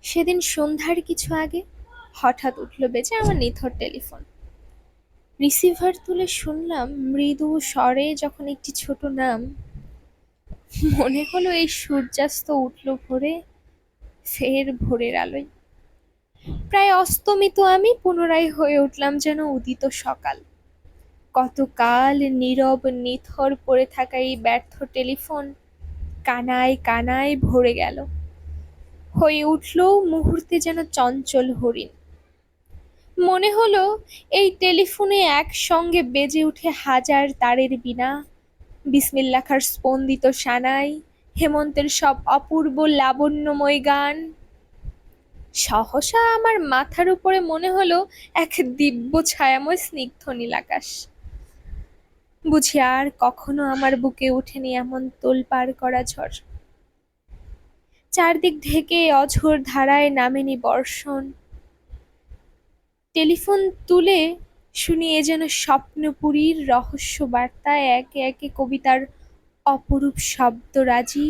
সেদিন সন্ধ্যার কিছু আগে হঠাৎ উঠল বেজে আমার নিথর টেলিফোন। রিসিভার তুলে শুনলাম মৃদু স্বরে যখন একটি ছোট নাম। মনে হলো এই সূর্যাস্ত উঠল ভোরে, ফের ভোরের আলোয়। প্রায় অস্তমিত আমি পুনরায় হয়ে উঠলাম যেন উদিত সকাল। কতকাল নীরব নিথর পড়ে থাকা এই ব্যর্থ টেলিফোন কানায় কানায় ভরে গেল, হয়ে উঠল মুহূর্তে যেন চঞ্চল হরিণ। মনে হলো এই টেলিফোনে একসঙ্গে বেজে উঠে হাজার তারের বীণা, বিসমিল্লাহর স্পন্দিত সানাই, হেমন্তের সব অপূর্ব লাবণ্যময় গান। সহসা আমার মাথার উপরে মনে হলো এক দিব্য ছায়াময় স্নিগ্ধ নীলাকাশ। বুঝি আর কখনো আমার বুকে ওঠেনি এমন তোলপাড় করা ঝড়। চারদিক ঢেকে অঝোর ধারায় নামেনি বর্ষণ। টেলিফোন তুলে শুনি এ যেন স্বপ্নপুরীর রহস্য বার্তা, একে একে কবিতার অপরূপ শব্দরাজি।